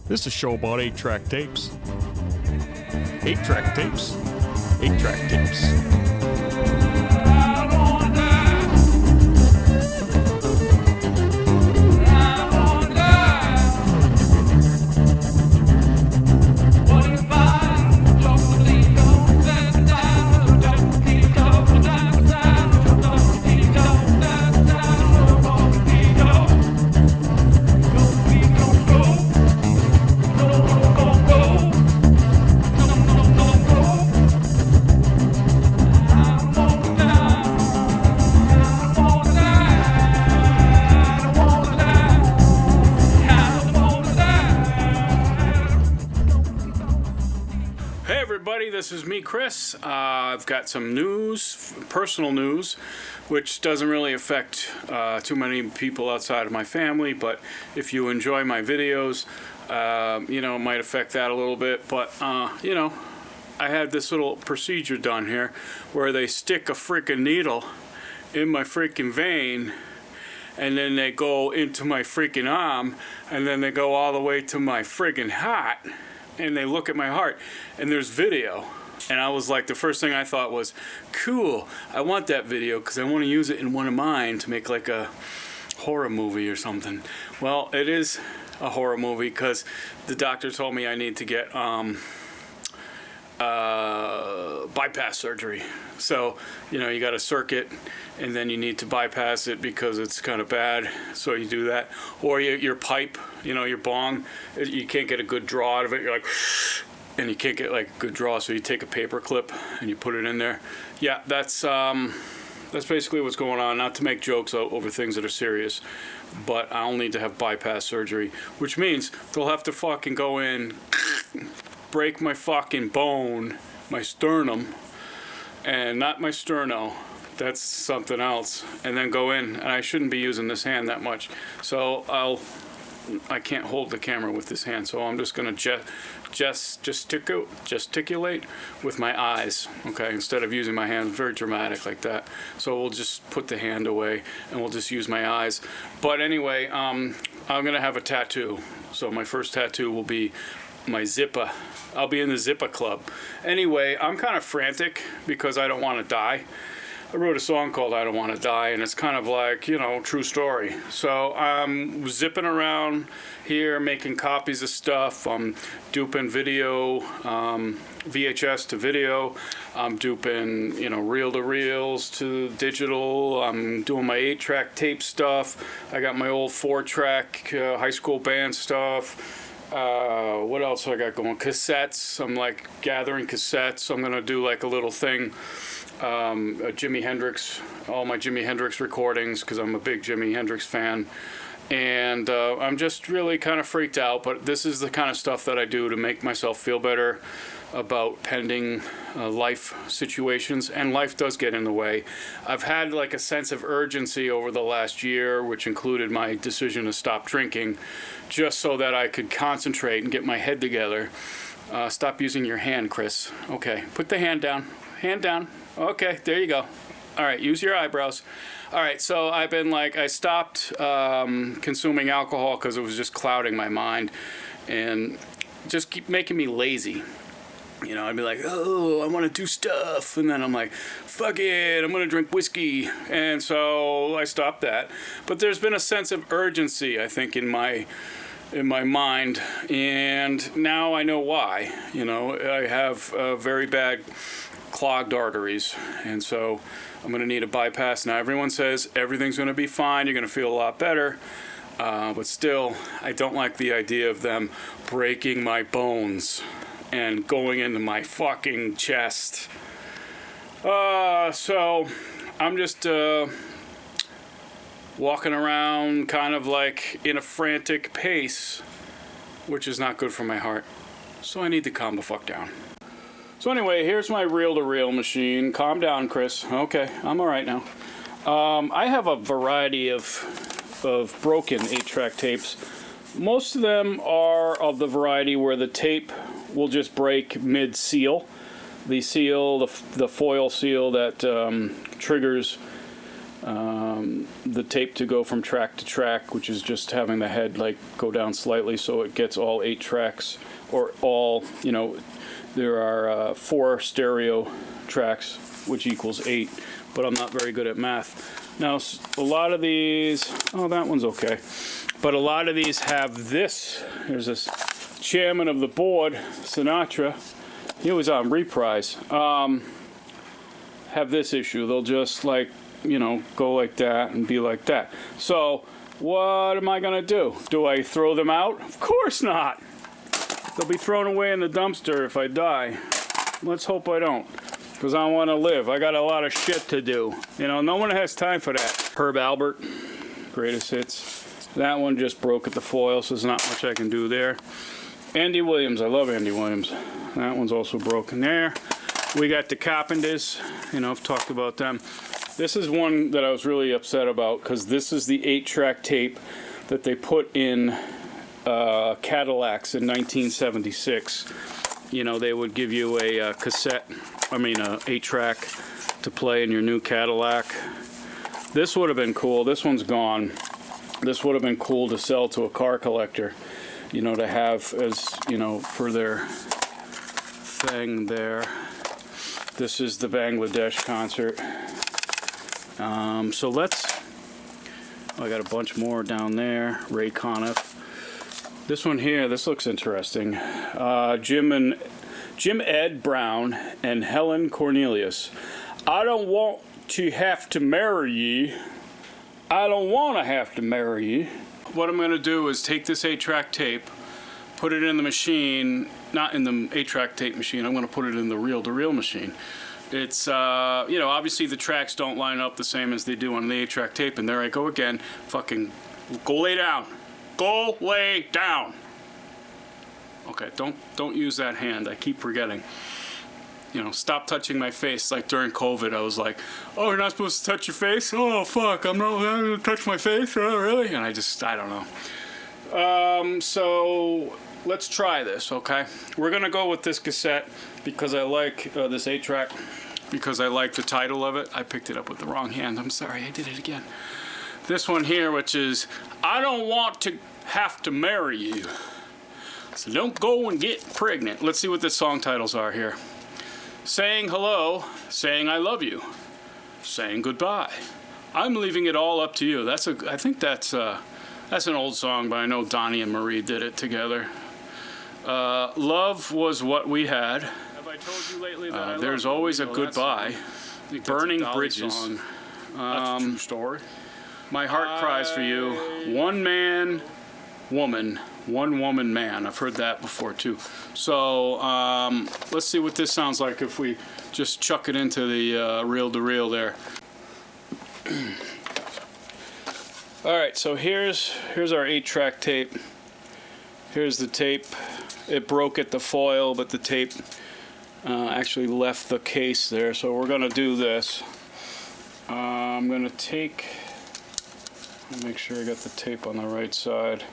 This is a show about 8-track tapes. 8-track tapes. 8-track tapes. This is me, Chris. I've got some news, personal news, which doesn't really affect too many people outside of my family, but if you enjoy my videos, you know, it might affect that a little bit. But, you know, I had this little procedure done here where they stick a freaking needle in my freaking vein, and then they go into my freaking arm, and then they go all the way to my freaking heart. And they look at my heart, and there's video. And I was like, the first thing I thought was, cool, I want that video because I want to use it in one of mine to make like a horror movie or something. Well, it is a horror movie because the doctor told me I need to get bypass surgery. So, you know, you got a circuit and then you need to bypass it because it's kind of bad. So you do that. Or your pipe, you know, your bong, you can't get a good draw out of it. You're like, and you can't get like a good draw. So you take a paper clip and you put it in there. Yeah, that's basically what's going on. Not to make jokes over things that are serious, but I'll need to have bypass surgery, which means they'll have to fucking go in, break my fucking bone, my sternum, and not my sterno, that's something else, and then go in, and I shouldn't be using this hand that much, so I can't hold the camera with this hand, so I'm just gonna gesticulate with my eyes, okay, instead of using my hand. Very dramatic like that. So we'll just put the hand away and we'll just use my eyes. But anyway, I'm gonna have a tattoo. So my first tattoo will be my Zippa. I'll be in the Zippa club. Anyway, I'm kind of frantic because I don't want to die. I wrote a song called I Don't Want to Die, and it's kind of like, you know, true story. So I'm zipping around here making copies of stuff. I'm duping video, VHS to video. I'm duping, you know, reel-to-reels to digital. I'm doing my 8-track tape stuff. I got my old 4-track high school band stuff. What else I got going? Cassettes. I'm like gathering cassettes. I'm gonna do like a little thing. Jimi Hendrix, all my Jimi Hendrix recordings, because I'm a big Jimi Hendrix fan. And I'm just really kind of freaked out, but this is the kind of stuff that I do to make myself feel better about pending life situations, and life does get in the way. I've had like a sense of urgency over the last year, which included my decision to stop drinking, just so that I could concentrate and get my head together. Stop using your hand, Chris. Okay, put the hand down. Hand down. Okay, there you go. All right, use your eyebrows. All right, so I've been like, I stopped consuming alcohol because it was just clouding my mind and just keep making me lazy. You know, I'd be like, oh, I want to do stuff. And then I'm like, fuck it, I'm going to drink whiskey. And so I stopped that. But there's been a sense of urgency, I think, in my mind. And now I know why. You know, I have very bad clogged arteries. And so I'm going to need a bypass. Now, everyone says everything's going to be fine. You're going to feel a lot better. But still, I don't like the idea of them breaking my bones and going into my fucking chest. So I'm just walking around kind of like in a frantic pace, which is not good for my heart. So I need to calm the fuck down. So anyway, here's my reel-to-reel machine. Calm down, Chris. Okay, I'm all right now. I have a variety of broken 8-track tapes. Most of them are of the variety where the tape will just break mid-seal. The seal, the foil seal that triggers the tape to go from track to track, which is just having the head like go down slightly so it gets all 8 tracks, or all, you know, there are 4 stereo tracks, which equals 8, but I'm not very good at math. Now, a lot of these, oh, that one's okay, but a lot of these have this. There's this chairman of the board, Sinatra, he was on Reprise, have this issue. They'll just, like, you know, go like that and be like that. So what am I gonna do? Do I throw them out? Of course not. They'll be thrown away in the dumpster if I die. Let's hope I don't, because I want to live. I got a lot of shit to do. You know, no one has time for that. Herb Albert, greatest hits. That one just broke at the foil, so there's not much I can do there. Andy Williams, I love Andy Williams. That one's also broken there. We got the Carpenters, you know, I've talked about them. This is one that I was really upset about, because this is the 8-track tape that they put in Cadillacs in 1976. You know, they would give you a cassette, I mean a 8-track to play in your new Cadillac. This would have been cool. This one's gone. This would have been cool to sell to a car collector, you know, to have as, you know, for their thing there. This is the Bangladesh concert. So let's, oh, I got a bunch more down there. Ray Conniff. This one here, this looks interesting. Jim Ed Brown and Helen Cornelius. I don't want to have to marry ye. I don't want to have to marry ye. What I'm going to do is take this 8-track tape, put it in the machine, not in the 8-track tape machine, I'm going to put it in the reel-to-reel machine. It's, you know, obviously the tracks don't line up the same as they do on the 8-track tape, and there I go again. Fucking go lay down. Go lay down. Okay, don't use that hand. I keep forgetting. You know, stop touching my face. Like during COVID, I was like, oh, you're not supposed to touch your face? Oh, fuck, I'm not going to touch my face? Oh, really? And I don't know. So let's try this, okay? We're going to go with this cassette because I like this 8-track, because I like the title of it. I picked it up with the wrong hand. I'm sorry, I did it again. This one here, which is, I don't want to have to marry you, so don't go and get pregnant. Let's see what the song titles are here. Saying hello, saying I love you, saying goodbye. I'm leaving it all up to you. I think that's an old song, but I know Donnie and Marie did it together. Love was what we had. Have I told you lately that there's always a goodbye. Burning bridges. Song. That's a true story. My heart cries for you. One man, woman. One woman, man. I've heard that before too. So let's see what this sounds like if we just chuck it into the reel-to-reel there. All right, so here's our 8-track tape. Here's the tape. It broke at the foil, but the tape actually left the case there. So we're gonna do this. I'm gonna make sure I got the tape on the right side.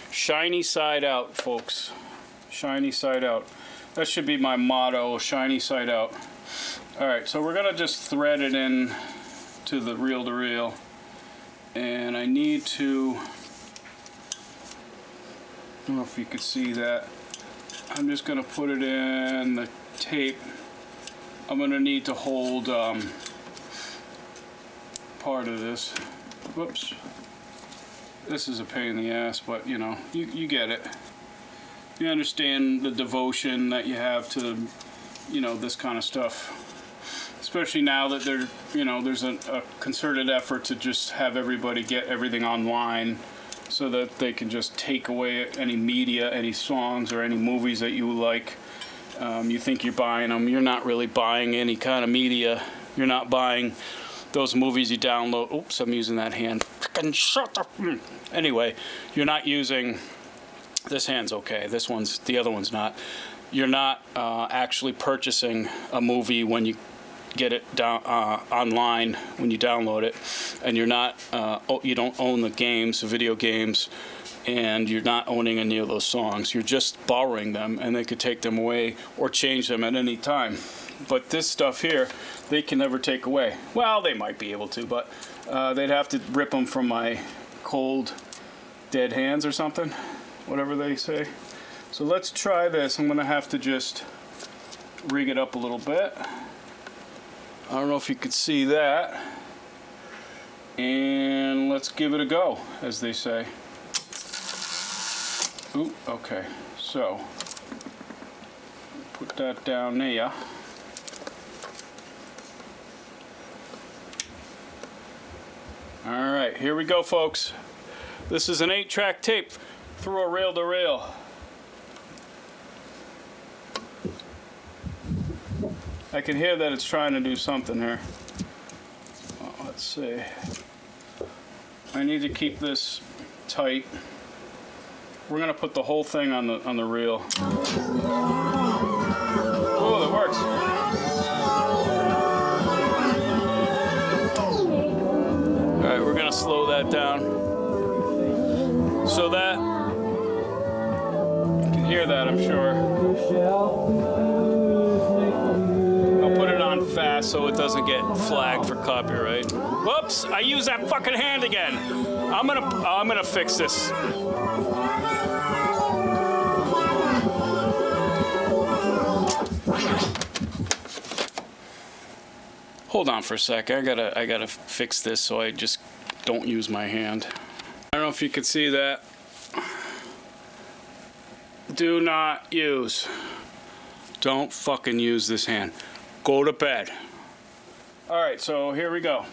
Shiny side out, folks. Shiny side out. That should be my motto, shiny side out. All right, so we're gonna just thread it in to the reel-to-reel. And I need to, I don't know if you could see that. I'm just gonna put it in the tape. I'm gonna need to hold part of this. Whoops. This is a pain in the ass, but you know, you get it. You understand the devotion that you have to, you know, this kind of stuff. Especially now that there's a concerted effort to just have everybody get everything online so that they can just take away any media, any songs, or any movies that you like. You think you're buying them. You're not really buying any kind of media. You're not buying those movies you download. Oops, I'm using that hand. Fucking shut up. Anyway, you're not using, this hand's okay. The other one's not. You're not actually purchasing a movie when you get it down online, when you download it, and you're not you don't own the games, the video games, and you're not owning any of those songs. You're just borrowing them, and they could take them away or change them at any time. But this stuff here, they can never take away. Well, they might be able to, but They'd have to rip them from my cold, dead hands or something, whatever they say. So let's try this. I'm gonna have to just rig it up a little bit. I don't know if you could see that. And let's give it a go, as they say. Ooh, okay. So, put that down there. Alright, here we go, folks. This is an 8-track tape through a rail-to-rail. I can hear that it's trying to do something here. Well, let's see. I need to keep this tight. We're gonna put the whole thing on the reel. Oh, that works. All right, we're gonna slow that down. So that you can hear that, I'm sure. I'll put it on fast so it doesn't get flagged for copyright. Whoops! I used that fucking hand again. I'm gonna fix this. Hold on for a sec. I gotta fix this so I just don't use my hand. I don't know if you can see that. Do not use. Don't fucking use this hand. Go to bed. All right, so here we go.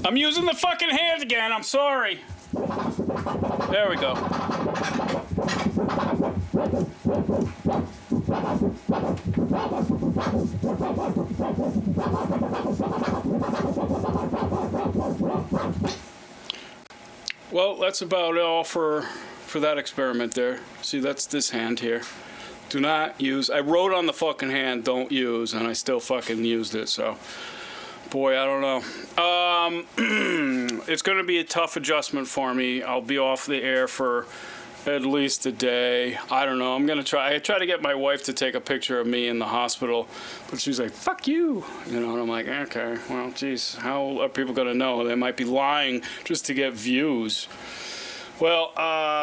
I'm using the fucking hand again, I'm sorry. There we go. Well, that's about all for that experiment there. See, that's this hand here. Do not use. I wrote on the fucking hand, don't use, and I still fucking used it, so. Boy, I don't know. It's going to be a tough adjustment for me. I'll be off the air for at least a day. I don't know. I'm going to try. I tried to get my wife to take a picture of me in the hospital, but she's like, fuck you. You know, and I'm like, okay, well, geez, how are people going to know? They might be lying just to get views. Well,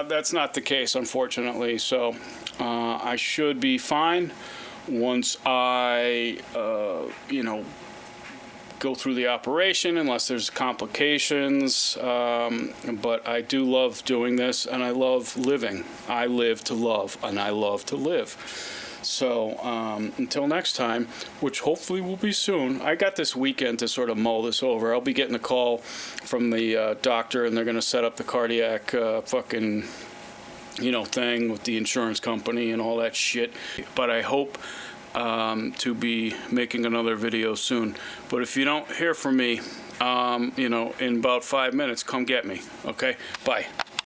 that's not the case, unfortunately. So I should be fine once I, you know, go through the operation, unless there's complications. But I do love doing this, and I love living. I live to love, and I love to live. So until next time, which hopefully will be soon, I got this weekend to sort of mull this over. I'll be getting a call from the doctor, and they're going to set up the cardiac fucking, you know, thing with the insurance company and all that shit. But I hope to be making another video soon. But if you don't hear from me, you know, in about 5 minutes, come get me. Okay? Bye.